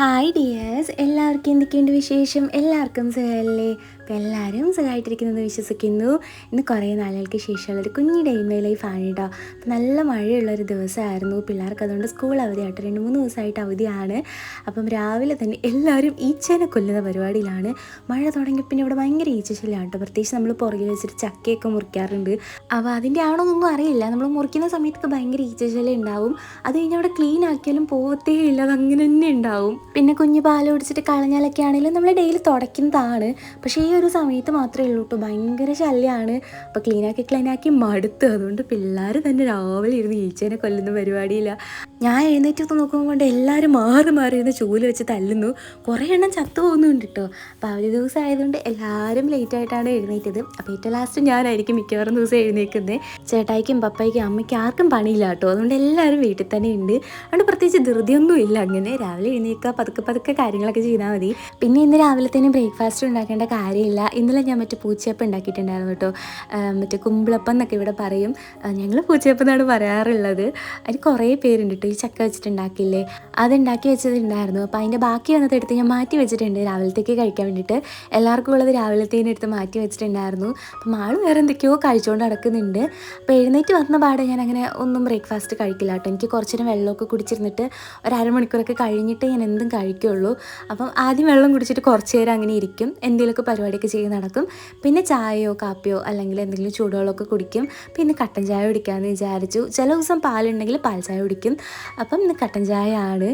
Hi dears, എല്ലാവർക്കും എന്തൊക്കെയുണ്ട് വിശേഷം? എല്ലാവർക്കും സുഖമല്ലേ? അപ്പോൾ എല്ലാവരും സുഖമായിട്ടിരിക്കുന്നത് വിശ്വസിക്കുന്നു. ഇന്ന് കുറേ നാളുകൾക്ക് ശേഷമുള്ളൊരു കുഞ്ഞി ഡേ മൈ ലൈഫ് ആണ് കേട്ടോ. അപ്പോൾ നല്ല മഴയുള്ളൊരു ദിവസമായിരുന്നു. പിള്ളേർക്ക് അതുകൊണ്ട് സ്കൂൾ അവധിയായിട്ട് 2-3 ദിവസമായിട്ട് അവധിയാണ്. അപ്പം രാവിലെ തന്നെ എല്ലാവരും ഈച്ചേനെ കൊല്ലുന്ന പരിപാടിയിലാണ്. മഴ തുടങ്ങി പിന്നെ ഇവിടെ ഭയങ്കര ഈച്ചശല്യമാണ് കേട്ടോ. പ്രത്യേകിച്ച് നമ്മൾ പുറകിൽ വെച്ചിട്ട് ചക്കയൊക്കെ മുറിക്കാറുണ്ട്. അപ്പോൾ അതിൻ്റെ ആണോന്നൊന്നും അറിയില്ല. നമ്മൾ മുറിക്കുന്ന സമയത്തൊക്കെ ഭയങ്കര ഈച്ചശല്യം ഉണ്ടാവും. അത് കഴിഞ്ഞ് അവിടെ ക്ലീൻ ആക്കിയാലും പോവത്തേ ഇല്ല, അത് അങ്ങനെ തന്നെ ഉണ്ടാവും. പിന്നെ കുഞ്ഞ് പാൽ കുടിച്ചിട്ട് കളഞ്ഞാലൊക്കെ ആണെങ്കിലും നമ്മൾ ഡെയിലി തുടയ്ക്കുന്നതാണ്. പക്ഷേ ഈ ഒരു സമയത്ത് മാത്രമേ ഉള്ളൂ കേട്ടോ, ഭയങ്കര ശല്യമാണ്. അപ്പോൾ ക്ലീനാക്കി മടുത്തു. അതുകൊണ്ട് പിള്ളേർ തന്നെ രാവിലെ ഇരുന്ന് ഈച്ചേനെ കൊല്ലുന്ന പരിപാടിയില്ല. ഞാൻ എഴുന്നേറ്റ് നോക്കുമ്പോൾ കൊണ്ട് എല്ലാവരും മാറി ഇരുന്ന് ചൂല് വെച്ച് തല്ലുന്നു. കുറേ എണ്ണം ചത്തു പോകുന്നുണ്ട് കേട്ടോ. അപ്പോൾ അവധി ദിവസം ആയതുകൊണ്ട് എല്ലാവരും ലേറ്റായിട്ടാണ് എഴുന്നേറ്റത്. അപ്പോൾ ഏറ്റവും ലാസ്റ്റ് ഞാനായിരിക്കും മിക്കവാറും ദിവസം എഴുന്നേക്കുന്നത്. ചേട്ടായിക്കും പപ്പായിക്കും അമ്മയ്ക്കും ആർക്കും പണിയില്ല കേട്ടോ. അതുകൊണ്ട് എല്ലാവരും വീട്ടിൽ തന്നെ ഉണ്ട്. അതുകൊണ്ട് പ്രത്യേകിച്ച് ധൃതിയൊന്നും ഇല്ല. അങ്ങനെ രാവിലെ എഴുന്നേൽക്കുക, പതുക്കെ കാര്യങ്ങളൊക്കെ ചെയ്താൽ മതി. പിന്നെ ഇന്ന് രാവിലത്തേനും ബ്രേക്ക്ഫാസ്റ്റ് ഉണ്ടാക്കേണ്ട കാര്യമില്ല. ഇന്നലെ ഞാൻ മറ്റേ പൂച്ചയപ്പം ഉണ്ടാക്കിയിട്ടുണ്ടായിരുന്നു കേട്ടോ. മറ്റേ കുമ്പിളപ്പം എന്നൊക്കെ ഇവിടെ പറയും. ഞങ്ങൾ പൂച്ചയപ്പം എന്നാണ് പറയാറുള്ളത്. അതിന് കുറേ പേരുണ്ട് കേട്ടോ. ഈ ചക്ക വെച്ചിട്ടുണ്ടാക്കില്ലേ, അതുണ്ടാക്കി വെച്ചതുണ്ടായിരുന്നു. അപ്പോൾ അതിൻ്റെ ബാക്കി വന്നത് എടുത്ത് ഞാൻ മാറ്റി വെച്ചിട്ടുണ്ട് രാവിലത്തേക്ക് കഴിക്കാൻ വേണ്ടിയിട്ട്. എല്ലാവർക്കും ഉള്ളത് രാവിലത്തേനും എടുത്ത് മാറ്റി വെച്ചിട്ടുണ്ടായിരുന്നു. അപ്പം ആൾ വേറെ എന്തൊക്കെയോ കഴിച്ചുകൊണ്ട് നടക്കുന്നുണ്ട്. അപ്പോൾ എഴുന്നേറ്റ് വന്ന പാടെ ഞാൻ അങ്ങനെ ഒന്നും ബ്രേക്ക്ഫാസ്റ്റ് കഴിക്കില്ല കേട്ടോ. എനിക്ക് കുറച്ച് നേരം വെള്ളമൊക്കെ കുടിച്ചിരുന്നിട്ട് ഒരു അരമണിക്കൂറൊക്കെ കഴിഞ്ഞിട്ട് ഞാൻ എന്തും കഴിക്കുള്ളൂ. അപ്പം ആദ്യം വെള്ളം കുടിച്ചിട്ട് കുറച്ച് നേരം അങ്ങനെ ഇരിക്കും, എന്തെങ്കിലുമൊക്കെ പരിപാടിയൊക്കെ ചെയ്ത് നടക്കും. പിന്നെ ചായയോ കാപ്പിയോ അല്ലെങ്കിൽ എന്തെങ്കിലും ചൂടുവെള്ളമൊക്കെ കുടിക്കും. പിന്നെ കട്ടൻ ചായ കുടിക്കാമെന്ന് വിചാരിച്ചു. ചില ദിവസം പാലുണ്ടെങ്കിൽ പാൽ ചായ കുടിക്കും. അപ്പം ഇന്ന് കട്ടൻ ചായ ആണ്.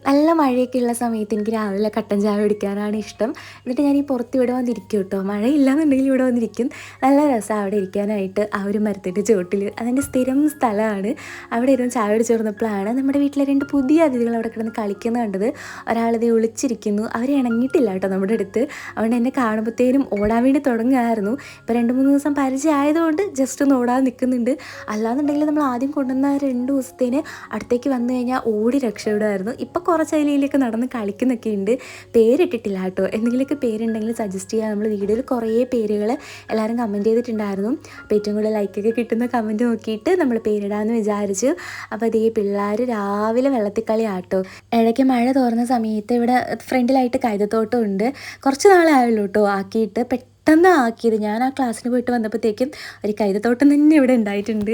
നല്ല മഴയൊക്കെ ഉള്ള സമയത്ത് എനിക്ക് രാവിലെ കട്ടൻ ചായ കുടിക്കാനാണ് ഇഷ്ടം. എന്നിട്ട് ഞാൻ ഈ പുറത്ത് ഇവിടെ വന്നിരിക്കും കേട്ടോ. മഴയില്ലാന്നുണ്ടെങ്കിൽ ഇവിടെ വന്നിരിക്കും. നല്ല രസമാണ് അവിടെ ഇരിക്കാനായിട്ട്. ആ ഒരു മരത്തിൻ്റെ ചുവട്ടിൽ, അതിൻ്റെ സ്ഥിരം സ്ഥലമാണ്. അവിടെ ഇരുന്ന് ചായ കുടിച്ച് ചേർന്നപ്പോഴാണ് നമ്മുടെ വീട്ടിലെ 2 പുതിയ അതിഥികൾ അവിടെ കിടന്ന് കളിക്കുന്നത് കണ്ടത്. ഒരാളിത് ഒളിച്ചിരിക്കുന്നു. അവർ ഇണങ്ങിയിട്ടില്ല കേട്ടോ നമ്മുടെ അടുത്ത്. അതുകൊണ്ട് എന്നെ കാണുമ്പോഴത്തേനും ഓടാൻ വേണ്ടി തുടങ്ങുമായിരുന്നു. ഇപ്പോൾ 2-3 ദിവസം പരിചയം ആയതുകൊണ്ട് ജസ്റ്റ് ഒന്ന് ഓടാൻ നിൽക്കുന്നുണ്ട്. അല്ലാന്നുണ്ടെങ്കിൽ നമ്മൾ ആദ്യം കൊണ്ടുവന്ന 2 ദിവസത്തേന് അടുത്തേക്ക് വന്നു കഴിഞ്ഞാൽ ഓടി രക്ഷപ്പെടുമായിരുന്നു. ഇപ്പോൾ കുറച്ച് അതിലേക്ക് നടന്ന് കളിക്കുന്നൊക്കെ ഉണ്ട്. പേരിട്ടിട്ടില്ല കേട്ടോ. എന്തെങ്കിലുമൊക്കെ പേരുണ്ടെങ്കിൽ സജസ്റ്റ് ചെയ്യാം. നമ്മൾ വീഡിയോയിൽ കുറേ പേരുകൾ എല്ലാവരും കമൻറ്റ് ചെയ്തിട്ടുണ്ടായിരുന്നു. അപ്പോൾ ഏറ്റവും കൂടുതൽ ലൈക്കൊക്കെ കിട്ടുന്ന കമൻറ്റ് നോക്കിയിട്ട് നമ്മൾ പേരിടാമെന്ന് വിചാരിച്ചു. അപ്പോൾ അതേ പിള്ളേർ രാവിലെ വെള്ളത്തിൽ കളി ആട്ടോ. ഇടയ്ക്ക് മഴ തോർന്ന സമയത്ത് ഇവിടെ ഫ്രണ്ടിലായിട്ട് കൈതത്തോട്ടം ഉണ്ട്. കുറച്ച് നാളായുള്ളൂ കേട്ടോ ആക്കിയിട്ട്. പെട്ടെന്ന് ആക്കിയത്. ഞാൻ ആ ക്ലാസ്സിന് പോയിട്ട് വന്നപ്പോഴത്തേക്കും ഒരു കൈതത്തോട്ടം തന്നെ ഇവിടെ ഉണ്ടായിട്ടുണ്ട്.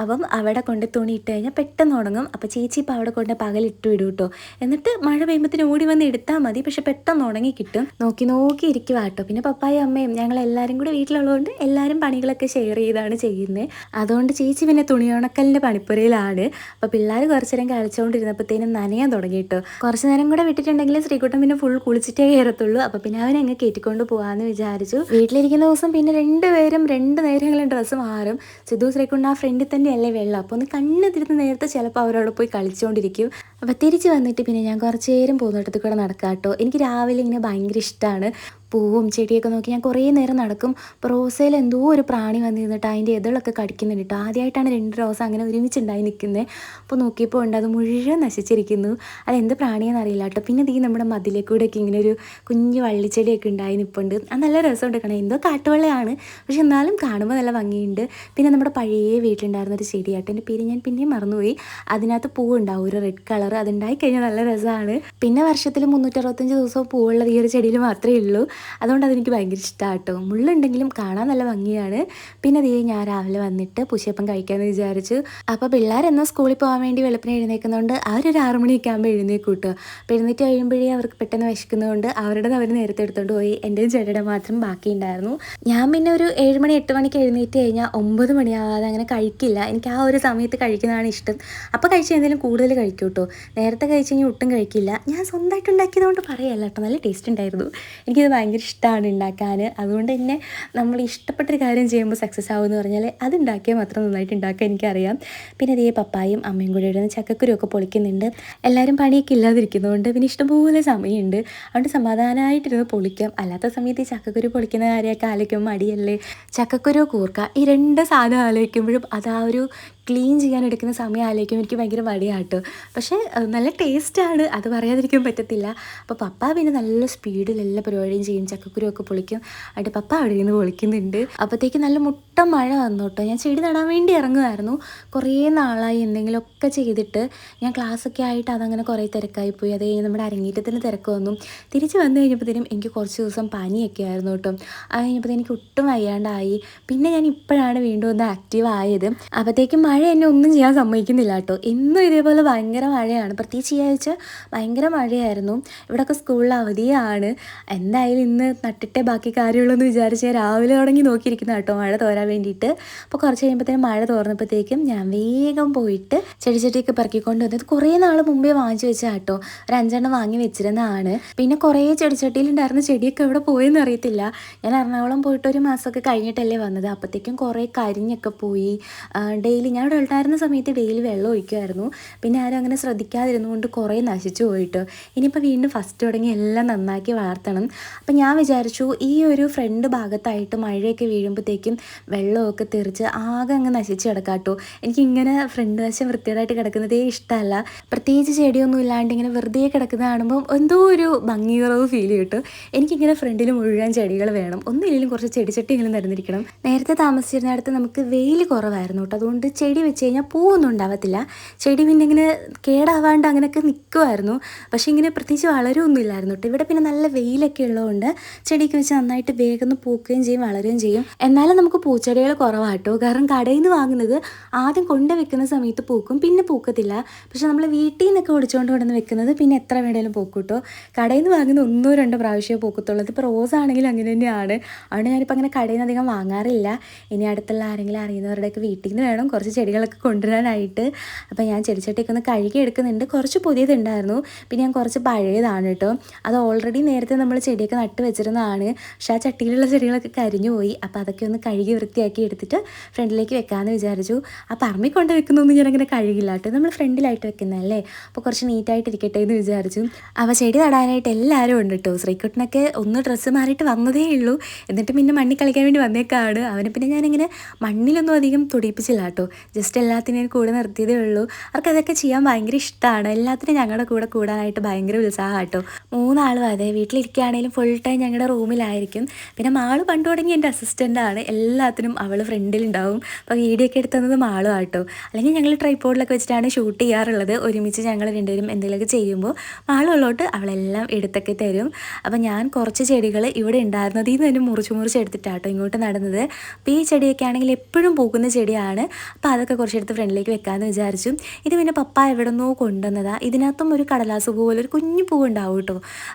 അപ്പം അവിടെ കൊണ്ട് തുണി ഇട്ട് കഴിഞ്ഞാൽ പെട്ടെന്ന് ഉണങ്ങും. അപ്പോൾ ചേച്ചി ഇപ്പോൾ അവിടെ കൊണ്ട് പകലിട്ട് വിടും കേട്ടോ. എന്നിട്ട് മഴ പെയ്യുമ്പോഴത്തേന് ഓടി വന്ന് എടുത്താൽ മതി. പക്ഷെ പെട്ടെന്ന് ഉണങ്ങി കിട്ടും. നോക്കി ഇരിക്കുക കേട്ടോ. പിന്നെ പപ്പായും അമ്മയും ഞങ്ങളെല്ലാവരും കൂടെ വീട്ടിലുള്ളതുകൊണ്ട് എല്ലാവരും പണികളൊക്കെ ഷെയർ ചെയ്താണ് ചെയ്യുന്നത്. അതുകൊണ്ട് ചേച്ചി പിന്നെ തുണി ഉണക്കലിൻ്റെ പണിപ്പുരയിലാണ്. അപ്പോൾ പിള്ളേർ കുറച്ച് നേരം കളിച്ചുകൊണ്ടിരുന്നപ്പോഴത്തേനും നനയാൻ തുടങ്ങി കേട്ടോ. കുറച്ച് നേരം കൂടെ വിട്ടിട്ടുണ്ടെങ്കിൽ ശ്രീകുട്ടൻ പിന്നെ ഫുൾ കുളിച്ചിട്ടേ കയറത്തുള്ളൂ. അപ്പോൾ പിന്നെ അവനങ്ങ് കയറ്റിക്കൊണ്ട് പോകാമെന്ന് വിചാരിച്ചു. വീട്ടിലിരിക്കുന്ന ദിവസം പിന്നെ 2 പേരും 2 നേരങ്ങളും ഡ്രസ്സ് മാറും. സിദ്ധു ശ്രീകുണ്ട് ആ ഫ്രണ്ടിൽ തന്നെയല്ലേ വെള്ളം. അപ്പോൾ ഒന്ന് കണ്ണ് തിരുന്ന നേരത്തെ ചിലപ്പോൾ അവരവിടെ പോയി കളിച്ചുകൊണ്ടിരിക്കും. അപ്പോൾ തിരിച്ച് വന്നിട്ട് പിന്നെ ഞാൻ കുറച്ച് നേരം പൂന്തോട്ടത്തിൽ കൂടെ നടക്കാം കേട്ടോ. എനിക്ക് രാവിലെ ഇങ്ങനെ ഭയങ്കര ഇഷ്ടമാണ്. പൂവും ചെടിയൊക്കെ നോക്കി ഞാൻ കുറേ നേരം നടക്കും. അപ്പോൾ റോസയിൽ എന്തോ ഒരു പ്രാണി വന്നിരുന്നിട്ട് അതിൻ്റെ ഇതളൊക്കെ കടിക്കുന്നുണ്ട് കേട്ടോ. ആദ്യമായിട്ടാണ് 2 റോസ അങ്ങനെ ഒരുമിച്ചുണ്ടായി നിൽക്കുന്നത്. അപ്പോൾ നോക്കിയപ്പോൾ ഉണ്ട് അത് മുഴുവൻ നശിച്ചിരിക്കുന്നു. അതെന്ത് പ്രാണിയാണെന്ന് അറിയില്ല കേട്ടോ. പിന്നെ ഈ നമ്മുടെ മതിലേക്കൂടെയൊക്കെ ഇങ്ങനെ ഒരു കുഞ്ഞു വള്ളിച്ചെടിയൊക്കെ ഉണ്ടായി നിൽപ്പുണ്ട്. അത് നല്ല രസമുണ്ട് കാണാൻ. എന്തോ കാട്ടുവെള്ളയാണ്, പക്ഷെ എന്നാലും കാണുമ്പോൾ നല്ല ഭംഗിയുണ്ട്. പിന്നെ നമ്മുടെ പഴയ വീട്ടിലുണ്ടായിരുന്ന ഒരു ചെടിയാട്ടോ. എൻ്റെ പേര് ഞാൻ പിന്നെയും മറന്നുപോയി. അതിനകത്ത് പൂവുണ്ടാവും, ഒരു റെഡ് കളർ. അതുണ്ടായി കഴിഞ്ഞാൽ നല്ല രസമാണ്. പിന്നെ വർഷത്തിൽ 365 ദിവസവും പൂവുള്ളത് ഈ ഒരു ചെടിയിൽ മാത്രമേ ഉള്ളൂ. അതുകൊണ്ട് അതെനിക്ക് ഭയങ്കര ഇഷ്ടമാണ് കേട്ടോ. മുള്ളുണ്ടെങ്കിലും കാണാൻ നല്ല ഭംഗിയാണ്. പിന്നെ അതേ ഞാൻ രാവിലെ വന്നിട്ട് പൂച്ചയപ്പം കഴിക്കാമെന്ന് വിചാരിച്ചു. അപ്പോൾ പിള്ളേരെന്നാൽ സ്കൂളിൽ പോകാൻ വേണ്ടി വെളുപ്പിനെ എഴുന്നേൽക്കുന്നതുകൊണ്ട് അവരൊരു 6 മണിയൊക്കെ ആകുമ്പോൾ എഴുന്നേൽക്കും കേട്ടോ. അപ്പോൾ എഴുന്നേറ്റ് കഴിയുമ്പോഴേ അവർക്ക് പെട്ടെന്ന് വിശക്കുന്നതുകൊണ്ട് അവരുടെ അവർ നേരത്തെ എടുത്തുകൊണ്ട് പോയി. എൻ്റെയും ചെടിയുടെ മാത്രം ബാക്കിയുണ്ടായിരുന്നു. ഞാൻ പിന്നെ ഒരു 7 മണി 8 മണിക്ക് എഴുന്നേറ്റ് കഴിഞ്ഞാൽ 9 മണിയാവാതെ അങ്ങനെ കഴിക്കില്ല. എനിക്ക് ആ ഒരു സമയത്ത് കഴിക്കുന്നതാണ് ഇഷ്ടം. അപ്പോൾ കഴിച്ച് എന്തെങ്കിലും കൂടുതൽ കഴിക്കും കേട്ടോ. നേരത്തെ കഴിച്ച് കഴിഞ്ഞാൽ ഒട്ടും കഴിക്കില്ല. ഞാൻ സ്വന്തമായിട്ട് ഉണ്ടാക്കിയതുകൊണ്ട് പറയല്ല കേട്ടോ, നല്ല ടേസ്റ്റ് ഉണ്ടായിരുന്നു. എനിക്കിത് ഭയങ്കര ഇഷ്ടമാണ് ഉണ്ടാക്കാൻ. അതുകൊണ്ട് തന്നെ നമ്മൾ ഇഷ്ടപ്പെട്ടൊരു കാര്യം ചെയ്യുമ്പോൾ സക്സസ് ആവുമെന്ന് പറഞ്ഞാൽ അത് ഉണ്ടാക്കിയാൽ മാത്രം നന്നായിട്ട് ഉണ്ടാക്കാൻ എനിക്കറിയാം. പിന്നെ അതേ പപ്പായും അമ്മയും കൂടെ ഇടുന്ന ചക്കക്കുരുവൊക്കെ പൊളിക്കുന്നുണ്ട്. എല്ലാവരും പണിയൊക്കെ ഇല്ലാതിരിക്കുന്നതുകൊണ്ട് പിന്നെ ഇഷ്ടംപോലെ സമയമുണ്ട്. അതുകൊണ്ട് സമാധാനമായിട്ടിരുന്ന് പൊളിക്കാം. അല്ലാത്ത സമയത്ത് ഈ ചക്കക്കുരു പൊളിക്കുന്ന കാര്യമൊക്കെ ആലോചിക്കുമ്പോൾ മടിയല്ലേ. ചക്കക്കുരു കൂർക്ക ഈ 2 സാധനം ആലോചിക്കുമ്പോഴും അത് ആ ഒരു ക്ലീൻ ചെയ്യാൻ എടുക്കുന്ന സമയം ആലോചിക്കുമ്പോൾ എനിക്ക് ഭയങ്കര മടിയാട്ടോ. പക്ഷേ നല്ല ടേസ്റ്റാണ്, അത് പറയാതിരിക്കാൻ പറ്റത്തില്ല. അപ്പോൾ പപ്പ പിന്നെ നല്ല സ്പീഡിൽ എല്ലാ പരിപാടിയും ചെയ്യും, ചക്കക്കുരുവൊക്കെ പൊളിക്കും. എന്നിട്ട് പപ്പ അവിടെ നിന്ന് പൊളിക്കുന്നുണ്ട്. അപ്പോഴത്തേക്ക് നല്ല മുട്ട മഴ വന്നു കേട്ടോ. ഞാൻ ചെടി നടാൻ വേണ്ടി ഇറങ്ങുമായിരുന്നു. കുറേ നാളായി എന്തെങ്കിലുമൊക്കെ ചെയ്തിട്ട് ഞാൻ ക്ലാസ്സൊക്കെ ആയിട്ട് അതങ്ങനെ കുറേ തിരക്കായിപ്പോയി. അത് കഴിഞ്ഞ് നമ്മുടെ അരങ്ങേറ്റത്തിന് തിരക്ക് വന്നു. തിരിച്ച് വന്നു കഴിഞ്ഞപ്പോഴത്തേനും എനിക്ക് കുറച്ച് ദിവസം പനിയൊക്കെ ആയിരുന്നു കേട്ടോ. അത് കഴിഞ്ഞപ്പോൾ എനിക്ക് ഒട്ടും വയ്യാണ്ടായി. പിന്നെ ഞാൻ ഇപ്പോഴാണ് വീണ്ടും ഒന്ന് ആക്റ്റീവ് ആയത്. അപ്പോഴത്തേക്കും മഴ എന്നെ ഒന്നും ചെയ്യാൻ സമ്മതിക്കുന്നില്ല കേട്ടോ. എന്നും ഇതേപോലെ ഭയങ്കര മഴയാണ്, പ്രത്യേകിച്ച് ഈ ആഴ്ച ഭയങ്കര മഴയായിരുന്നു. ഇവിടെയൊക്കെ സ്കൂളിൽ അവധിയാണ്. എന്തായാലും ഇന്ന് നട്ടിട്ടേ ബാക്കി കാര്യമുള്ളൂ എന്ന് വിചാരിച്ച് ഞാൻ രാവിലെ തുടങ്ങി നോക്കിയിരിക്കുന്ന കേട്ടോ മഴ തോരാൻ വേണ്ടിയിട്ട്. അപ്പോൾ കുറച്ച് കഴിയുമ്പോഴത്തേനും മഴ തോർന്നപ്പോഴത്തേക്കും ഞാൻ വേഗം പോയിട്ട് ചെടിച്ചട്ടിയൊക്കെ പെറുക്കിക്കൊണ്ട് വന്നത് കുറേ നാൾ മുമ്പേ വാങ്ങിച്ചു വെച്ചാൽ കേട്ടോ. ഒരു 5 വാങ്ങി വെച്ചിരുന്നതാണ്. പിന്നെ കുറേ ചെടിച്ചട്ടിയിലുണ്ടായിരുന്ന ചെടിയൊക്കെ എവിടെ പോയെന്ന് അറിയത്തില്ല. ഞാൻ എറണാകുളം പോയിട്ട് ഒരു മാസമൊക്കെ കഴിഞ്ഞിട്ടല്ലേ വന്നത്. അപ്പോഴത്തേക്കും കുറേ കരിഞ്ഞൊക്കെ പോയി. ഡെയിലി ഞാൻ ഇവിടെ ഉണ്ടായിരുന്ന സമയത്ത് ഡെയിലി വെള്ളം ഒഴിക്കുമായിരുന്നു. പിന്നെ ആരും അങ്ങനെ ശ്രദ്ധിക്കാതിരുന്നുകൊണ്ട് കുറേ നശിച്ചു പോയിട്ട്. ഇനിയിപ്പോൾ വീണ്ടും ഫസ്റ്റ് തുടങ്ങി എല്ലാം നന്നാക്കി വളർത്തണം. അപ്പം ഞാൻ വിചാരിച്ചു ഈ ഒരു ഫ്രണ്ട് ഭാഗത്തായിട്ട് മഴയൊക്കെ വീഴുമ്പോഴത്തേക്കും വെള്ളമൊക്കെ തെറിച്ച് ആകെ അങ്ങ് നശിച്ച് കിടക്കാട്ടോ. എനിക്കിങ്ങനെ ഫ്രണ്ട് വശം വൃത്തികേടായിട്ട് കിടക്കുന്നതേ ഇഷ്ടമല്ല. പ്രത്യേകിച്ച് ചെടിയൊന്നും ഇല്ലാണ്ട് ഇങ്ങനെ വെറുതെ കിടക്കുന്ന കാണുമ്പോൾ എന്തോ ഒരു ഭംഗിയുറവ് ഫീൽ കിട്ടും. എനിക്കിങ്ങനെ ഫ്രണ്ടിൽ മുഴുവൻ ചെടികൾ വേണം. ഒന്നില്ലെങ്കിലും കുറച്ച് ചെടിച്ചട്ടിയെങ്കിലും നിരന്നിരിക്കണം. നേരത്തെ താമസിച്ചിരുന്നിടത്ത് നമുക്ക് വെയിൽ കുറവായിരുന്നു കേട്ടോ. അതുകൊണ്ട് ചെടി വെച്ച് കഴിഞ്ഞാൽ പൂവൊന്നും ഉണ്ടാവത്തില്ല. ചെടി പിന്നെ ഇങ്ങനെ കേടാവാണ്ട് അങ്ങനെയൊക്കെ നിൽക്കുമായിരുന്നു. പക്ഷേ ഇങ്ങനെ പ്രത്യേകിച്ച് വളരുമൊന്നും ഇല്ലായിരുന്നു കേട്ടോ. ഇവിടെ പിന്നെ നല്ല വെയിലൊക്കെ ഉള്ളതുകൊണ്ട് ചെടിക്ക് വെച്ച് നന്നായിട്ട് വേഗം പൂക്കുകയും ചെയ്യും, വളരുകയും ചെയ്യും. എന്നാലും നമുക്ക് പൂച്ചെടികൾ കുറവാട്ടോ. കാരണം കടയിൽ നിന്ന് വാങ്ങുന്നത് ആദ്യം കൊണ്ട് വെക്കുന്ന സമയത്ത് പൂക്കും, പിന്നെ പൂക്കത്തില്ല. പക്ഷെ നമ്മൾ വീട്ടിൽ നിന്നൊക്കെ ഒടിച്ചുകൊണ്ട് കൊണ്ടുവന്ന് വെക്കുന്നത് പിന്നെ എത്ര വേണേലും പൂക്കും കേട്ടോ. കടയിൽ നിന്ന് വാങ്ങുന്ന 1-2 പ്രാവശ്യമേ പൂക്കത്തുള്ളൂ. ഇപ്പോൾ റോസ് ആണെങ്കിലും അങ്ങനെ തന്നെയാണ്. അതുകൊണ്ട് ഞാനിപ്പോൾ അങ്ങനെ കടയിൽ നിന്ന് അധികം വാങ്ങാറില്ല. ഇനി അടുത്തുള്ള ആരെങ്കിലും അറിയുന്നവരുടെയൊക്കെ വീട്ടിൽ നിന്ന് വേണം കുറച്ച് ചെടികളൊക്കെ കൊണ്ടുവരാനായിട്ട്. അപ്പോൾ ഞാൻ ചെടിച്ചട്ടിയൊക്കെ ഒന്ന് കഴുകി എടുക്കുന്നുണ്ട്. കുറച്ച് പുതിയതുണ്ടായിരുന്നു, പിന്നെ ഞാൻ കുറച്ച് പഴയതാണ് കേട്ടോ. അത് ഓൾറെഡി നേരത്തെ നമ്മൾ ചെടിയൊക്കെ നട്ട് വെച്ചിരുന്നതാണ്. പക്ഷേ ആ ചട്ടിയിലുള്ള ചെടികളൊക്കെ കരിഞ്ഞു പോയി. അപ്പോൾ അതൊക്കെ ഒന്ന് കഴുകി വൃത്തിയാക്കി എടുത്തിട്ട് ഫ്രണ്ടിലേക്ക് വെക്കാമെന്ന് വിചാരിച്ചു. ആ പറമ്പിൽ കൊണ്ട് വെക്കുന്നൊന്നും ഞാനങ്ങനെ കഴുകില്ല കേട്ടോ. നമ്മൾ ഫ്രണ്ടിലായിട്ട് വെക്കുന്നതല്ലേ, അപ്പോൾ കുറച്ച് നീറ്റായിട്ട് ഇരിക്കട്ടെ എന്ന് വിചാരിച്ചു. അപ്പോൾ ചെടി നടാനായിട്ട് എല്ലാവരും ഉണ്ട് കേട്ടോ. ശ്രീകുട്ടനൊക്കെ ഒന്ന് ഡ്രസ്സ് മാറിയിട്ട് വന്നതേ ഉള്ളൂ. എന്നിട്ട് പിന്നെ മണ്ണിൽ കളിക്കാൻ വേണ്ടി വന്നേക്കാണ്. അവനെ പിന്നെ ഞാനിങ്ങനെ മണ്ണിലൊന്നും അധികം തുടിപ്പിച്ചില്ല കേട്ടോ. ജസ്റ്റ് എല്ലാത്തിനെയും കൂടെ നിർത്തിയതേ ഉള്ളൂ. അവർക്കതൊക്കെ ചെയ്യാൻ ഭയങ്കര ഇഷ്ടമാണ്. എല്ലാത്തിനും ഞങ്ങളുടെ കൂടെ കൂടാനായിട്ട് ഭയങ്കര ഉത്സാഹം കേട്ടോ. 3 ആളും അതെ, വീട്ടിലിരിക്കുകയാണെങ്കിലും ഫുൾ ടൈം ഞങ്ങളുടെ റൂമിലായിരിക്കും. പിന്നെ മാള് പണ്ട് തുടങ്ങി എൻ്റെ അസിസ്റ്റൻ്റാണ്. എല്ലാത്തിനും അവൾ ഫ്രണ്ടിലുണ്ടാവും. അപ്പോൾ വീഡിയോ ഒക്കെ എടുത്തത് മാളും ആട്ടോ. അല്ലെങ്കിൽ ഞങ്ങൾ ട്രൈപോഡിലൊക്കെ വെച്ചിട്ടാണ് ഷൂട്ട് ചെയ്യാറുള്ളത്. ഒരുമിച്ച് ഞങ്ങൾ രണ്ടുപേരും എന്തെങ്കിലുമൊക്കെ ചെയ്യുമ്പോൾ മാളുള്ളോട്ട് അവളെല്ലാം എടുത്തൊക്കെ തരും. അപ്പോൾ ഞാൻ കുറച്ച് ചെടികൾ ഇവിടെ ഉണ്ടായിരുന്നത് ഇതിൽ നിന്ന് മുറിച്ച് എടുത്തിട്ടാട്ടോ ഇങ്ങോട്ട് നടന്നത്. അപ്പോൾ ഈ ചെടിയൊക്കെ ആണെങ്കിൽ എപ്പോഴും പൂക്കുന്ന ചെടിയാണ്. അപ്പോൾ അതൊക്കെ കുറച്ചെടുത്ത് ഫ്രണ്ടിലേക്ക് വെക്കാമെന്ന് വിചാരിച്ചു. ഇത് പിന്നെ പപ്പ എവിടെ നിന്നോ കൊണ്ടുവന്നതാണ്. ഇതിനകത്തും ഒരു കടലാസ് പൂ പോലെ ഒരു കുഞ്ഞു പൂവ് ഉണ്ടാവും കേട്ടോ.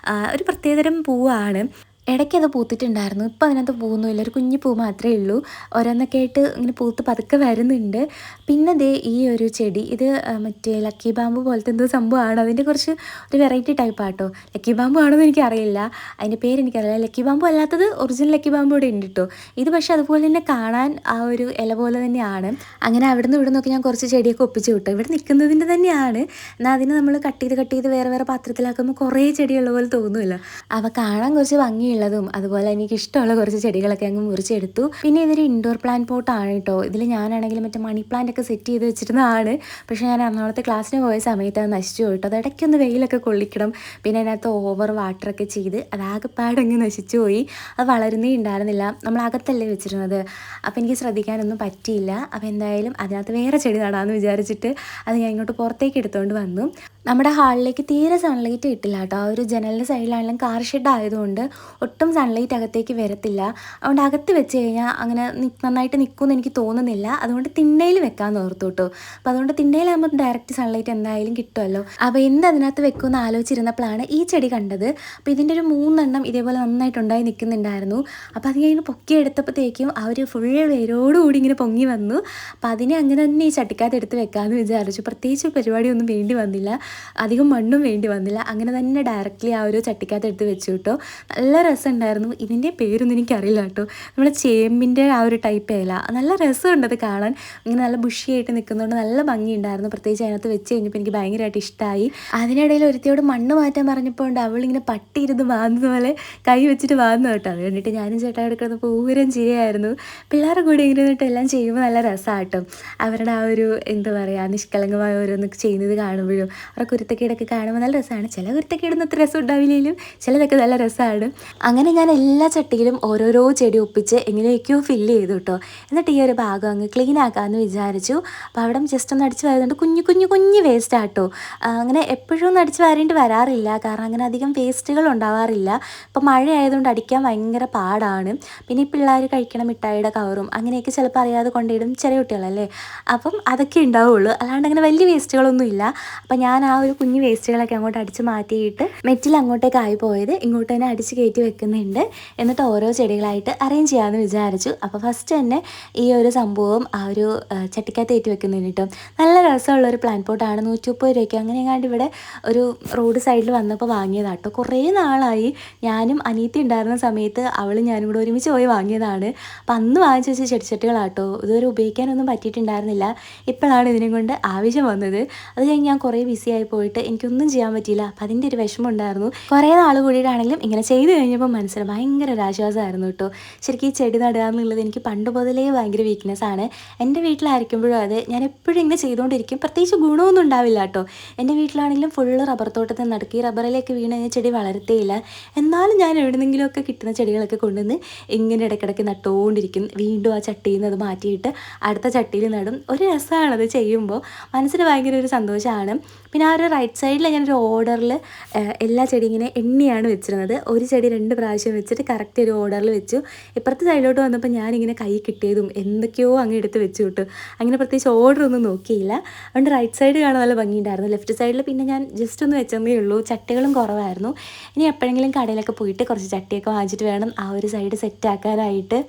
ഒരു പ്രത്യേകതരം പൂവാണ്. ഇടയ്ക്ക് അത് പൂത്തിട്ടുണ്ടായിരുന്നു. ഇപ്പോൾ അതിനകത്ത് പൂവൊന്നുമില്ല, ഒരു കുഞ്ഞു പൂ മാത്രമേ ഉള്ളൂ. ഓരോന്നൊക്കെ ആയിട്ട് ഇങ്ങനെ പൂത്ത് പതുക്കെ വരുന്നുണ്ട്. പിന്നെ ദേ ഈ ഒരു ചെടി, ഇത് മറ്റേ ലക്കി ബാമ്പു പോലത്തെ എന്തോ സംഭവമാണ്. അതിൻ്റെ കുറച്ച് ഒരു വെറൈറ്റി ടൈപ്പാട്ടോ. ലക്കി ബാമ്പു ആണോ എന്ന് എനിക്കറിയില്ല, അതിൻ്റെ പേര് എനിക്കറിയില്ല. ലക്കി ബാമ്പു അല്ലാത്തത് ഒറിജിനൽ ലക്കി ബാമ്പു ഇവിടെ ഉണ്ട് കേട്ടോ. ഇത് പക്ഷേ അതുപോലെ തന്നെ കാണാൻ ആ ഒരു ഇല പോലെ തന്നെയാണ്. അങ്ങനെ അവിടെ നിന്ന് ഇവിടെ നിന്നൊക്കെ ഞാൻ കുറച്ച് ചെടിയൊക്കെ ഒപ്പിച്ച് കിട്ടും. ഇവിടെ നിൽക്കുന്നതിൻ്റെ തന്നെയാണ്. എന്നാൽ അതിന് നമ്മൾ കട്ട് ചെയ്ത് വേറെ പാത്രത്തിലാക്കുമ്പോൾ കുറേ ചെടിയുള്ള പോലെ തോന്നുമല്ലോ. അവ കാണാൻ കുറച്ച് ഭംഗിയുള്ളതും അതുപോലെ എനിക്ക് ഇഷ്ടമുള്ള കുറച്ച് ചെടികളൊക്കെ അങ്ങ് മുറിച്ചെടുത്തു. പിന്നെ ഇതൊരു ഇൻഡോർ പ്ലാന്റ് പോട്ടാണ് കേട്ടോ. ഇതിൽ ഞാനാണെങ്കിൽ മറ്റേ മണി പ്ലാന്റ് ഒക്കെ സെറ്റ് ചെയ്ത് വെച്ചിരുന്നതാണ്. പക്ഷേ ഞാൻ എറണാകുളത്തെ ക്ലാസ്സിന് പോയ സമയത്ത് അത് നശിച്ചു പോയിട്ട്. അത് ഇടയ്ക്കൊന്ന് വെയിലൊക്കെ കൊള്ളിക്കണം. പിന്നെ അതിനകത്ത് ഓവർ വാട്ടറൊക്കെ ചെയ്ത് അതാകെപ്പാടങ്ങ് നശിച്ചു പോയി. അത് വളരുന്നേ ഉണ്ടായിരുന്നില്ല. നമ്മൾ അകത്തല്ലേ വെച്ചിരുന്നത്. അപ്പോൾ എനിക്ക് ശ്രദ്ധിക്കാനൊന്നും പറ്റിയില്ല. അപ്പോൾ എന്തായാലും അതിനകത്ത് വേറെ ചെടി നടാമെന്ന് വിചാരിച്ചിട്ട് അത് ഞാൻ ഇങ്ങോട്ട് പുറത്തേക്ക് എടുത്തുകൊണ്ട് വന്നു. നമ്മുടെ ഹാളിലേക്ക് തീരെ സൺലൈറ്റ് കിട്ടില്ല കേട്ടോ. ആ ഒരു ജനലിൻ്റെ സൈഡിലാണെങ്കിലും കാർ ഷെഡ് ആയതുകൊണ്ട് ഒട്ടും സൺലൈറ്റ് അകത്തേക്ക് വരത്തില്ല. അതുകൊണ്ട് അകത്ത് വെച്ച് കഴിഞ്ഞാൽ അങ്ങനെ നന്നായിട്ട് നിൽക്കുമെന്ന് എനിക്ക് തോന്നുന്നില്ല. അതുകൊണ്ട് തിണ്ണയിൽ വെക്കാമെന്ന് ഓർത്തു കേട്ടോ. അപ്പോൾ അതുകൊണ്ട് തിണ്ണയിലാകുമ്പോൾ ഡയറക്റ്റ് സൺലൈറ്റ് എന്തായാലും കിട്ടുമല്ലോ. അപ്പോൾ അതിനകത്ത് വെക്കുമെന്ന് ആലോചിച്ചിരുന്നപ്പോഴാണ് ഈ ചെടി കണ്ടത്. അപ്പോൾ ഇതിൻ്റെ ഒരു 3 എണ്ണം ഇതേപോലെ നന്നായിട്ടുണ്ടായി നിൽക്കുന്നുണ്ടായിരുന്നു. അപ്പോൾ അത് ഞാൻ പൊക്കിയെടുത്തപ്പോഴത്തേക്കും ആ ഒരു ഫുൾ വേരോടുകൂടി ഇങ്ങനെ പൊങ്ങി വന്നു. അപ്പോൾ അതിനെ അങ്ങനെ തന്നെ ഈ ചട്ടിക്കകത്ത് എടുത്ത് വെക്കാമെന്ന് വിചാരിച്ചു. പ്രത്യേകിച്ച് പരിപാടിയൊന്നും വേണ്ടി വന്നില്ല, അധികം മണ്ണും വേണ്ടി വന്നില്ല. അങ്ങനെ തന്നെ ഡയറക്റ്റ്ലി ആ ഒരു ചട്ടിക്കകത്ത് എടുത്ത് വെച്ചു കേട്ടോ. നല്ല രസമുണ്ടായിരുന്നു. ഇതിൻ്റെ പേരൊന്നും എനിക്കറിയില്ല കേട്ടോ. നമ്മുടെ ചേമ്പിൻ്റെ ആ ഒരു ടൈപ്പ് ഇല നല്ല രസമുണ്ട് അത് കാണാൻ. ഇങ്ങനെ നല്ല ബുഷിയായിട്ട് നിൽക്കുന്നതുകൊണ്ട് നല്ല ഭംഗിയുണ്ടായിരുന്നു. പ്രത്യേകിച്ച് അതിനകത്ത് വെച്ച് കഴിഞ്ഞപ്പോൾ എനിക്ക് ഭയങ്കരമായിട്ട് ഇഷ്ടമായി. അതിനിടയിൽ ഒരുത്തിയോട് മണ്ണ് മാറ്റാൻ പറഞ്ഞപ്പോൾ ഉണ്ട് അവളിങ്ങനെ പട്ടി ഇരുന്ന് വാങ്ങുന്ന പോലെ കൈ വെച്ചിട്ട് വാങ്ങുന്നു കേട്ടോ. അത് കണ്ടിട്ട് ഞാനും ചേട്ടായി എടുക്കുന്നത് പൂരം ചിരിയായിരുന്നു. പിള്ളേരുടെ കൂടെ ഇങ്ങനെ നിന്നിട്ട് എല്ലാം ചെയ്യുമ്പോൾ നല്ല രസമാട്ടോ. അവരുടെ ആ ഒരു എന്താ പറയുക നിഷ്കളങ്കമായ ഓരോന്നൊക്കെ ചെയ്യുന്നത് കാണുമ്പോഴും അവരുടെ കുരുത്തക്കേടൊക്കെ കാണുമ്പോൾ നല്ല രസമാണ്. ചില കുരുത്തക്കേടൊന്നും അത്ര രസം ഉണ്ടാവില്ലെങ്കിലും ചിലതൊക്കെ നല്ല രസമാണ്. അങ്ങനെ ഞാൻ എല്ലാ ചട്ടിയിലും ഓരോരോ ചെടി ഒപ്പിച്ച് എങ്ങനെയൊക്കെയോ ഫില്ല് ചെയ്തു കേട്ടോ. എന്നിട്ട് ഈ ഒരു ഭാഗം അങ്ങ് ക്ലീൻ ആക്കാമെന്ന് വിചാരിച്ചു. അപ്പോൾ അവിടെ ജസ്റ്റ് ഒന്ന് അടിച്ച് വാരുന്നുണ്ട്. കുഞ്ഞു വേസ്റ്റ് ആട്ടോ. അങ്ങനെ എപ്പോഴും ഒന്നും അടിച്ച് വാരേണ്ടി വരാറില്ല, കാരണം അങ്ങനെ അധികം വേസ്റ്റുകൾ ഉണ്ടാവാറില്ല. ഇപ്പോൾ മഴ ആയതുകൊണ്ട് അടിക്കാൻ ഭയങ്കര പാടാണ്. പിന്നെ ഈ പിള്ളേർ കഴിക്കണ മിഠായിയുടെ കവറും അങ്ങനെയൊക്കെ ചിലപ്പോൾ അറിയാതെ കൊണ്ടിടും, ചെറിയ കുട്ടികളല്ലേ, അപ്പം അതൊക്കെ ഉണ്ടാവുള്ളൂ. അല്ലാണ്ട് അങ്ങനെ വലിയ വേസ്റ്റുകളൊന്നും ഇല്ല. അപ്പം ഞാൻ ആ ഒരു കുഞ്ഞു വേസ്റ്റുകളൊക്കെ അങ്ങോട്ട് അടിച്ച് മാറ്റിയിട്ട് മെറ്റിൽ അങ്ങോട്ടേക്ക് ആയി പോയത് ഇങ്ങോട്ട് തന്നെ അടിച്ച് കയറ്റി വെക്കുന്നുണ്ട്. എന്നിട്ട് ഓരോ ചെടികളായിട്ട് അറേഞ്ച് ചെയ്യാമെന്ന് വിചാരിച്ചു. അപ്പോൾ ഫസ്റ്റ് തന്നെ ഈ ഒരു സംഭവം ആ ഒരു ചട്ടിക്കകത്ത് കയറ്റി വെക്കുന്നുണ്ട് കേട്ടോ. നല്ല രസമുള്ളൊരു പ്ലാന്റ് പോട്ടാണ്. 130 രൂപയ്ക്ക് അങ്ങനെ എങ്ങാണ്ട് ഇവിടെ ഒരു റോഡ് സൈഡിൽ വന്നപ്പോൾ വാങ്ങിയതാട്ടോ. കുറേ നാളായി. ഞാനും അനിയത്തി ഉണ്ടായിരുന്ന സമയത്ത് അവളും ഞാനും കൂടെ ഒരുമിച്ച് പോയി വാങ്ങിയതാണ്. അപ്പം അന്ന് വാങ്ങിച്ച് വെച്ച ചെടിച്ചട്ടികളാട്ടോ. ഇതുവരെ ഉപയോഗിക്കാനൊന്നും പറ്റിയിട്ടുണ്ടായിരുന്നില്ല. ഇപ്പോഴാണ് ഇതിനെ കൊണ്ട് ആവശ്യം വന്നത്. അത് കഴിഞ്ഞ് ഞാൻ കുറേ ബിസി ആയി പോയിട്ട് എനിക്കൊന്നും ചെയ്യാൻ പറ്റിയില്ല. അപ്പം അതിൻ്റെ ഒരു വിഷമം ഉണ്ടായിരുന്നു. കുറേ നാൾ കൂടിയിട്ടാണെങ്കിലും ഇങ്ങനെ ചെയ്ത് കഴിഞ്ഞപ്പോൾ മനസ്സിൽ ഭയങ്കര ഒരു ആശ്വാസമായിരുന്നു കേട്ടോ. ശരിക്കും ഈ ചെടി നടുക എന്നുള്ളത് എനിക്ക് പണ്ട് മുതലേ ഭയങ്കര വീക്ക്നെസ്സാണ്. എൻ്റെ വീട്ടിലായിരിക്കുമ്പോഴും അത് ഞാൻ എപ്പോഴും ഇങ്ങനെ ചെയ്തുകൊണ്ടിരിക്കും. പ്രത്യേകിച്ച് ഗുണമൊന്നും ഉണ്ടാവില്ല കേട്ടോ. എൻ്റെ വീട്ടിലാണെങ്കിലും ഫുള്ള് റബ്ബർ തോട്ടത്തിൽ നടക്കി റബ്ബറിലേക്ക് വീണ് കഴിഞ്ഞാൽ ചെടി വളരത്തേയില്ല. എന്നാലും ഞാൻ എവിടെന്നെങ്കിലുമൊക്കെ കിട്ടുന്ന ചെടികളൊക്കെ കൊണ്ടുവന്ന് ഇങ്ങനെ ഇടയ്ക്കിടയ്ക്ക് നട്ടുകൊണ്ടിരിക്കും. വീണ്ടും ആ ചട്ടിയിൽ നിന്ന് അത് മാറ്റിയിട്ട് അടുത്ത ചട്ടിയിൽ നടും. ഒരു രസമാണത് ചെയ്യുമ്പോൾ. മനസ്സിന് ഭയങ്കര ഒരു സന്തോഷമാണ്. പിന്നെ ആ ഒരു റൈറ്റ് സൈഡിൽ ഞാനൊരു ഓർഡറിൽ എല്ലാ ചെടി ഇങ്ങനെ എണ്ണിയാണ് വെച്ചിരുന്നത്. ഒരു ചെടി 2 പ്രാവശ്യം വെച്ചിട്ട് കറക്റ്റ് ഒരു ഓർഡറിൽ വെച്ചു. ഇപ്പുറത്തെ സൈഡിലോട്ട് വന്നപ്പോൾ ഞാനിങ്ങനെ കൈ കിട്ടിയതും എന്തൊക്കെയോ അങ്ങ് എടുത്ത് വെച്ചു കിട്ടു. അങ്ങനെ പ്രത്യേകിച്ച് ഓർഡർ ഒന്നും നോക്കിയില്ല. അതുകൊണ്ട് റൈറ്റ് സൈഡ് കാണാൻ നല്ല ഭംഗിയുണ്ടായിരുന്നു. ലെഫ്റ്റ് സൈഡിൽ പിന്നെ ഞാൻ ജസ്റ്റ് ഒന്ന് വെച്ചതേ ഉള്ളൂ. ചട്ടികളും കുറവായിരുന്നു. ഇനി എപ്പോഴെങ്കിലും കടയിലൊക്കെ പോയിട്ട് കുറച്ച് ചട്ടിയൊക്കെ വാങ്ങിച്ചിട്ട് വേണം ആ ഒരു സൈഡ് സെറ്റ് ആക്കാനായിട്ട്.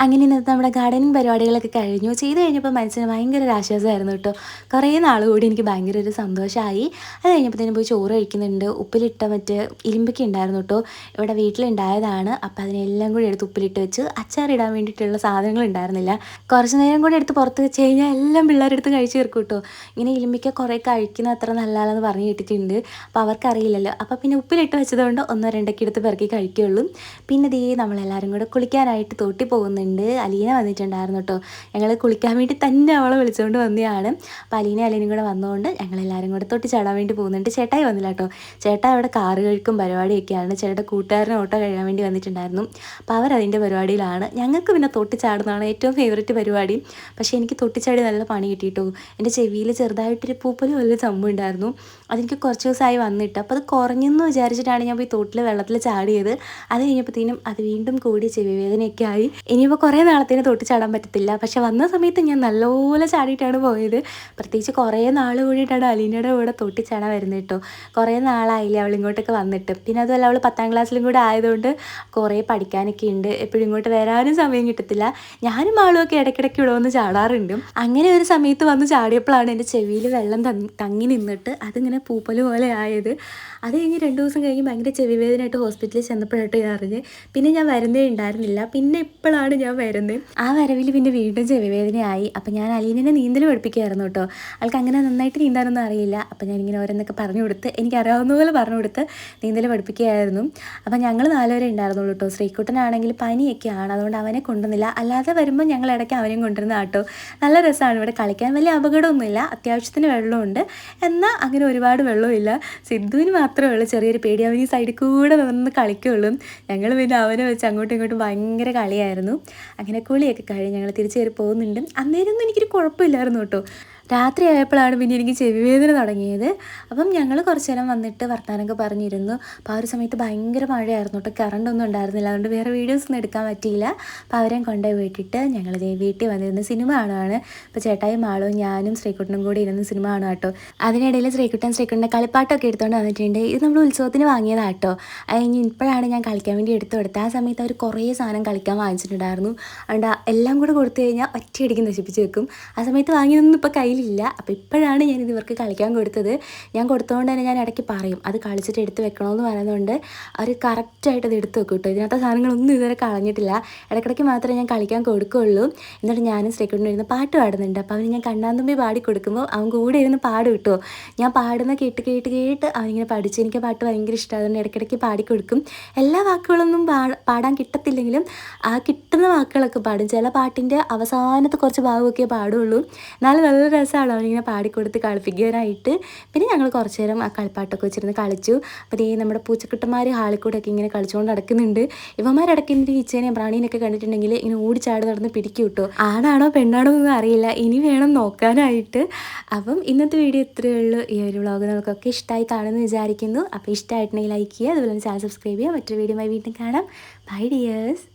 അങ്ങനെ ഇന്നത്തെ നമ്മുടെ ഗാർഡനിങ് പരിപാടികളൊക്കെ കഴിഞ്ഞു. ചെയ്ത് കഴിഞ്ഞപ്പോൾ മനസ്സിന് ഭയങ്കര ഒരു ആശ്വാസമായിരുന്നു കേട്ടോ. കുറേ നാൾ കൂടി എനിക്ക് ഭയങ്കര ഒരു സന്തോഷമായി. അത് കഴിഞ്ഞപ്പോഴത്തേനും പോയി ചോറ് കഴിക്കുന്നുണ്ട്. ഉപ്പിലിട്ട മറ്റേ ഇലിമ്പൊക്കെ ഉണ്ടായിരുന്നു കേട്ടോ. ഇവിടെ വീട്ടിലുണ്ടായതാണ്. അപ്പോൾ അതിനെല്ലാം കൂടി എടുത്ത് ഉപ്പിലിട്ട് വെച്ച് അച്ചാറിടാൻ വേണ്ടിയിട്ടുള്ള സാധനങ്ങൾ ഉണ്ടായിരുന്നില്ല. കുറച്ച് നേരം കൂടി എടുത്ത് പുറത്ത് വെച്ച് കഴിഞ്ഞാൽ എല്ലാം പിള്ളേരെടുത്ത് കഴിച്ച് തീർക്കും കേട്ടോ. ഇങ്ങനെ ഇലിമ്പിക്ക കുറേ കഴിക്കുന്ന അത്ര നല്ലതാണെന്ന് പറഞ്ഞ് കേട്ടിട്ടുണ്ട്. അപ്പോൾ അവർക്കറിയില്ലല്ലോ. അപ്പോൾ പിന്നെ ഉപ്പിലിട്ട് വെച്ചതുകൊണ്ട് 1-2 എടുത്ത് പെറുക്കി കഴിക്കുകയുള്ളൂ. പിന്നെ ദേ നമ്മളെല്ലാവരും കൂടെ കുളിക്കാനായിട്ട് തോട്ടി പോകുന്നുണ്ട്. അലീന വന്നിട്ടുണ്ടായിരുന്നു കേട്ടോ. ഞങ്ങൾ കുളിക്കാൻ വേണ്ടി തന്നെ അവളെ വിളിച്ചുകൊണ്ട് വന്നതാണ്. അപ്പോൾ അലീനയും കൂടെ വന്നുകൊണ്ട് ഞങ്ങളെല്ലാവരും കൂടെ തൊട്ടി ചാടാൻ വേണ്ടി പോകുന്നുണ്ട്. ചേട്ടായി വന്നില്ല കേട്ടോ. ചേട്ടാ അവിടെ കാറ് കഴിക്കും പരിപാടിയൊക്കെയാണ്. ചേട്ടൻ്റെ കൂട്ടുകാരനെ ഓട്ടോ കഴിയാൻ വേണ്ടി വന്നിട്ടുണ്ടായിരുന്നു. അപ്പോൾ അവരതിൻ്റെ പരിപാടിയിലാണ്. ഞങ്ങൾക്ക് പിന്നെ തൊട്ടി ചാടുന്നതാണ് ഏറ്റവും ഫേവറേറ്റ് പരിപാടി. പക്ഷേ എനിക്ക് തൊട്ടിച്ചാടി നല്ല പണി കിട്ടിയിട്ടോ. എൻ്റെ ചെവിയിൽ ചെറുതായിട്ടൊരു പൂപ്പൽ പോലൊരു സംഭവം ഉണ്ടായിരുന്നു. അതെനിക്ക് കുറച്ച് ദിവസമായി വന്നിട്ട്. അപ്പോൾ അത് കുറഞ്ഞെന്ന് വിചാരിച്ചിട്ടാണ് ഞാൻ പോയി തോട്ടിൽ വെള്ളത്തിൽ ചാടിയത്. അത് കഴിഞ്ഞപ്പോഴത്തേനും അത് വീണ്ടും കൂടി ചെവി വേദനയൊക്കെ ആയി. ഇനിയിപ്പോൾ കുറേ നാളത്തേന് തൊട്ടി ചാടാൻ പറ്റത്തില്ല. പക്ഷെ വന്ന സമയത്ത് ഞാൻ നല്ലപോലെ ചാടിയിട്ടാണ് പോയത്. പ്രത്യേകിച്ച് കുറേ നാൾ കൂടിയിട്ടാണ് അലീനയുടെ കൂടെ തൊട്ടി ചാടാൻ വരുന്നത് കേട്ടോ. കുറേ നാളായില്ലേ അവളിങ്ങോട്ടൊക്കെ വന്നിട്ട്. പിന്നെ അതുമല്ല അവൾ 10ാം ക്ലാസ്സിലും കൂടെ ആയതുകൊണ്ട് കുറേ പഠിക്കാനൊക്കെ ഉണ്ട്. എപ്പോഴും ഇങ്ങോട്ട് വരാനും സമയം കിട്ടത്തില്ല. ഞാനും ആളുമൊക്കെ ഇടയ്ക്കിടയ്ക്ക് ഇവിടെ വന്ന് ചാടാറുണ്ട്. അങ്ങനെ ഒരു സമയത്ത് വന്ന് ചാടിയപ്പോഴാണ് എൻ്റെ ചെവിയിൽ വെള്ളം തങ്ങി നിന്നിട്ട് അതിങ്ങനെ പൂപ്പൽ പോലെ ആയത്. അത് കഴിഞ്ഞ് 2 ദിവസം കഴിഞ്ഞ് ഭയങ്കര ചെവി വേദനയായിട്ട് ഹോസ്പിറ്റലിൽ ചെന്നപ്പോഴായിട്ട് അറിഞ്ഞ്. പിന്നെ ഞാൻ വരുന്നേ ഉണ്ടായിരുന്നില്ല. പിന്നെ ഇപ്പോഴാണ് ഞാൻ വരുന്നത്. ആ വരവിൽ പിന്നെ വീണ്ടും ചെവി വേദനയായി. അപ്പം ഞാൻ അലീനെ നീന്തൽ പഠിപ്പിക്കുമായിരുന്നു കേട്ടോ. ആൾക്ക് അങ്ങനെ നന്നായിട്ട് നീന്താനൊന്നും അറിയില്ല. അപ്പം ഞാനിങ്ങനെ ഓരോന്നൊക്കെ പറഞ്ഞു കൊടുത്ത് എനിക്കറിയാവുന്ന പോലെ പറഞ്ഞു കൊടുത്ത് നീന്തൽ പഠിപ്പിക്കുകയായിരുന്നു. അപ്പം ഞങ്ങൾ 4 പേരെ ഉണ്ടായിരുന്നുള്ളൂ കേട്ടോ. ശ്രീകുട്ടനാണെങ്കിൽ പനിയൊക്കെയാണ്, അതുകൊണ്ട് അവനെ കൊണ്ടുവന്നില്ല. അല്ലാതെ വരുമ്പോൾ ഞങ്ങൾ ഇടയ്ക്ക് അവനെയും കൊണ്ടുവരുന്ന കേട്ടോ. നല്ല രസമാണ് ഇവിടെ കളിക്കാൻ. വലിയ അപകടമൊന്നുമില്ല, അത്യാവശ്യത്തിന് വെള്ളമുണ്ട്. എന്നാൽ അങ്ങനെ ഒരുപാട് വെള്ളമില്ല. സിദ്ധുവിന് മാത്രമേ ഉള്ളൂ ചെറിയൊരു പേടി. അവൻ ഈ സൈഡിൽ കൂടെ നിന്ന് കളിക്കുള്ളൂ. ഞങ്ങൾ പിന്നെ അവനെ വെച്ച് അങ്ങോട്ടും ഇങ്ങോട്ടും ഭയങ്കര കളിയായിരുന്നു. അങ്ങനെ കുളിയൊക്കെ കഴിഞ്ഞ് ഞങ്ങൾ തിരിച്ചു കയറി പോകുന്നുണ്ട്. അന്നേരമൊന്നും എനിക്കൊരു കുഴപ്പമില്ലായിരുന്നു കേട്ടോ. രാത്രി ആയപ്പോഴാണ് പിന്നെ എനിക്ക് ചെവിവേദന തുടങ്ങിയത്. അപ്പം ഞങ്ങൾ കുറച്ച് നേരം വന്നിട്ട് വർത്തമാനമൊക്കെ പറഞ്ഞിരുന്നു. അപ്പോൾ ആ ഒരു സമയത്ത് ഭയങ്കര മഴയായിരുന്നു കേട്ടോ. കറണ്ടൊന്നും ഉണ്ടായിരുന്നില്ല. അതുകൊണ്ട് വേറെ വീഡിയോസൊന്നും എടുക്കാൻ പറ്റിയില്ല. അപ്പോൾ അവരെയും കൊണ്ടുപോയി വിട്ടിട്ട് ഞങ്ങൾ വീട്ടിൽ വന്നിരുന്ന് സിനിമ കാണുകയാണ്. അപ്പോൾ ചേട്ടായും മാളും ഞാനും ശ്രീകുട്ടനും കൂടി ഇരുന്ന് സിനിമ കാണുക കേട്ടോ. അതിനിടയിൽ ശ്രീകുട്ടൻ്റെ കളിപ്പാട്ടമൊക്കെ എടുത്തുകൊണ്ട് വന്നിട്ടുണ്ട്. ഇത് നമ്മൾ ഉത്സവത്തിന് വാങ്ങിയതാണ് കേട്ടോ. അത് കഴിഞ്ഞ് ഇപ്പോഴാണ് ഞാൻ കളിക്കാൻ വേണ്ടി എടുത്തു കൊടുത്തത്. ആ സമയത്ത് അവർ കുറേ സാധനം കളിക്കാൻ വാങ്ങിച്ചിട്ടുണ്ടായിരുന്നു. അതുകൊണ്ട് എല്ലാം കൂടെ കൊടുത്തു കഴിഞ്ഞാൽ ഒറ്റയടിക്ക് നശിപ്പിച്ച് വെക്കും. ആ സമയത്ത് വാങ്ങിയതൊന്നും ഇപ്പോൾ കയ്യിൽ കയ്യിലില്ല. അപ്പോൾ ഇപ്പോഴാണ് ഞാനിത് ഇവർക്ക് കളിക്കാൻ കൊടുത്തത്. ഞാൻ കൊടുത്തതുകൊണ്ട് തന്നെ ഞാൻ ഇടയ്ക്ക് പറയും അത് കളിച്ചിട്ട് എടുത്ത് വെക്കണമെന്ന് പറയുന്നതുകൊണ്ട് അവർ കറക്റ്റായിട്ട് അത് എടുത്ത് വെക്കും കേട്ടോ. ഇതിനകത്തെ സാധനങ്ങളൊന്നും ഇതുവരെ കളഞ്ഞിട്ടില്ല. ഇടയ്ക്കിടയ്ക്ക് മാത്രമേ ഞാൻ കളിക്കാൻ കൊടുക്കുകയുള്ളൂ. എന്നിട്ട് ഞാനും ശ്രീകുട്ടനും ഇരുന്ന് പാട്ട് പാടുന്നുണ്ട്. അപ്പോൾ അവന് ഞാൻ കണ്ണാന്തുമ്പി പാടി കൊടുക്കുമ്പോൾ അവൻ കൂടെ ഇരുന്ന് പാടും കേട്ടോ. ഞാൻ പാടുന്ന കേട്ട് കേട്ട് കേട്ട് അവനിങ്ങനെ പഠിച്ചു. എനിക്ക് പാട്ട് ഭയങ്കര ഇഷ്ടമാണ്. അതുകൊണ്ട് ഇടയ്ക്കിടയ്ക്ക് പാടിക്കൊടുക്കും. എല്ലാ വാക്കുകളൊന്നും പാടാൻ കിട്ടത്തില്ലെങ്കിലും ആ കിട്ടുന്ന വാക്കുകളൊക്കെ പാടും. ചില പാട്ടിൻ്റെ അവസാനത്തെ കുറച്ച് ഭാഗമൊക്കെ പാടുള്ളൂ. എന്നാലും നല്ല രസമാണ് അവനിങ്ങനെ പാടിക്കൊടുത്ത് കളിപ്പിക്കാനായിട്ട്. പിന്നെ ഞങ്ങൾ കുറച്ച് നേരം ആ കളിപ്പാട്ടൊക്കെ വെച്ചിരുന്ന് കളിച്ചു. അപ്പോൾ ഈ നമ്മുടെ പൂച്ചക്കുട്ടന്മാർ ഹാളിൽ കൂടെയൊക്കെ ഇങ്ങനെ കളിച്ചുകൊണ്ട് നടക്കുന്നുണ്ട്. ഇവന്മാരിടയ്ക്ക് ഈച്ചേനെയും പ്രാണീനെയൊക്കെ കണ്ടിട്ടുണ്ടെങ്കിൽ ഇങ്ങനെ ഓടിച്ചാടി നടന്ന് പിടിക്കും കേട്ടോ. ആണാണോ പെണ്ണാണോ എന്നൊന്നും അറിയില്ല, ഇനി വേണം നോക്കാനായിട്ട്. അപ്പം ഇന്നത്തെ വീഡിയോ ഇത്രയേ ഉള്ളൂ. ഈ ഒരു വ്ളോഗ് നമുക്കൊക്കെ ഇഷ്ടമായി കാണുമെന്ന് വിചാരിക്കുന്നു. അപ്പോൾ ഇഷ്ടമായിട്ടുണ്ടെങ്കിൽ ലൈക്ക് ചെയ്യുക, അതുപോലെ ചാനൽ സബ്സ്ക്രൈബ് ചെയ്യുക. മറ്റൊരു വീഡിയോയുമായി വീണ്ടും കാണാം. Bye dears.